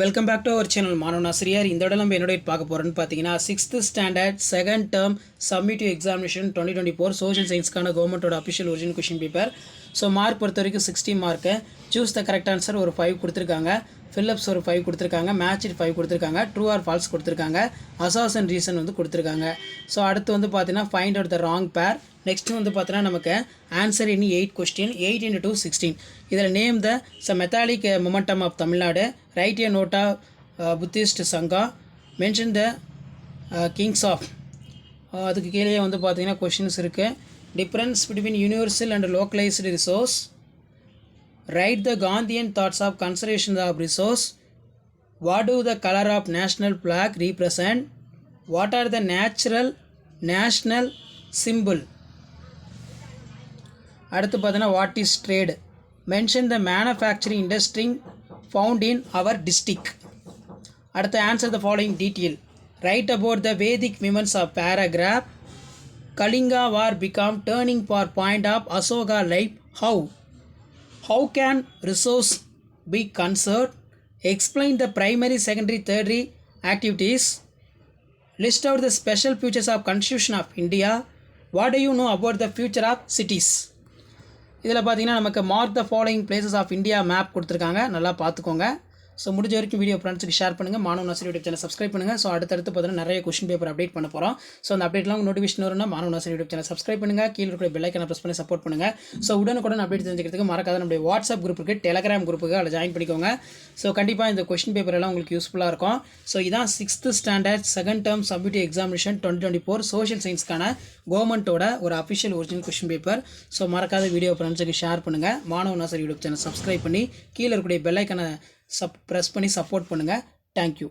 Welcome back to our channel மாணவன் ஆசிரியர். இந்த இடம் நம்ம என்னோட பார்க்க போகிறோன்னு பார்த்தீங்கன்னா 6th standard second term summative examination 2024 social சயின்ஸ்க்கான கவர்மெண்ட்டோட official original question paper. So mark பொறுத்த வரைக்கும் 60 mark. Choose the correct answer ஒரு 5 கொடுத்துருக்காங்க, ஃபில்லப்ஸ் ஒரு 5 கொடுத்துருக்காங்க, மேட்ச் 5 கொடுத்துருக்காங்க, ட்ரூ ஆர் ஃபால்ஸ் கொடுத்துருக்காங்க, அசாஸ் அண்ட் ரீசன் வந்து கொடுத்துருக்காங்க. ஸோ அடுத்து வந்து பார்த்தீங்கன்னா ஃபைண்ட் அவுட் த ராங் பேர். நெக்ஸ்ட்டு வந்து பார்த்தீங்கன்னா நமக்கு ஆன்சர் இன் 8 கொஸ்டின், 8 into 2 16. இதில் name the metallic momentum of Tamil Nadu, write a note Buddhist Sangha, mention the kings of. அதுக்கு கீழே வந்து பார்த்தீங்கன்னா கொஷின்ஸ் இருக்குது. Difference between universal and localised resource, write the Gandhian thoughts of conservation of resource, what do the colour of national flag represent, what are the national symbol. அடுத்து பார்த்தீங்கன்னா what is trade, mention the manufacturing industry found in our district. அடுத்து answer the following detail. Right about the Vedic women's of paragraph. Kalinga war become turning point of Asoka life. How can resource be conserved? Explain the primary, secondary, tertiary activities. List out the special features of Constitution of India. What do you know about the future of cities? இதில் பார்த்தீங்கன்னா நமக்கு mark the following places of India map கொடுத்துருக்காங்க, நல்லா பார்த்துக்கோங்க. So முடிஞ்ச வரைக்கும் video ஃப்ரெண்ட்ஸுக்கு share பண்ணுங்கள். மாணவன் ஆசிரியர் யூடியூப் சேனல் சப்ஸ்கிரைப் பண்ணுங்கள். ஸோ அடுத்தடுத்து பார்த்தீங்கன்னா நிறைய கொஸ்டின் பேப்பர் அப்டேட் பண்ண போகிறோம். ஸோ அந்த அப்டேட்லாம் உங்கள் நோட்டிஃபிகேஷன் வரும்னா மாணவன் ஆசிரியர் யூடியூப் சேனல் சப்ஸ்கிரைப் பண்ணுங்கள். கீழே இருக்கிற பெல் ஐக்கானை ப்ரெஸ் பண்ணி சப்போர்ட் பண்ணுங்கள். ஸோ உடனுக்குடன் அப்டேட் தெரிஞ்சுக்கிறதுக்கு மறக்காத நம்மளுடைய வாட்ஸ்அப் குரூப்புக்கு, டெலகிராம் குரூப்புக்கு அதில் ஜாயின் பண்ணிக்கோங்க. ஸோ கண்டிப்பாக இந்த கொஸ்டின் பேப்பர் எல்லாம் உங்களுக்கு யூஸ்ஃபுல்லாக இருக்கும். ஸோ இதான் 6th standard second term summative examination 2024 social சயின்ஸ்க்கான கவர்மெண்ட்டோட ஒரு official original question paper. So மறக்காத வீடியோ ஃப்ரெண்ட்ஸுக்கு ஷேர் பண்ணுங்கள். மாணவன் ஆசிரியர் யூடியூப் சேனல் சப்ஸ்கிரைப் பண்ணி கீழே இருக்கக்கூடிய பெல் ஐக்கானை ப்ரெஸ் பண்ணி சப்போர்ட் பண்ணுங்கள். தேங்க்யூ.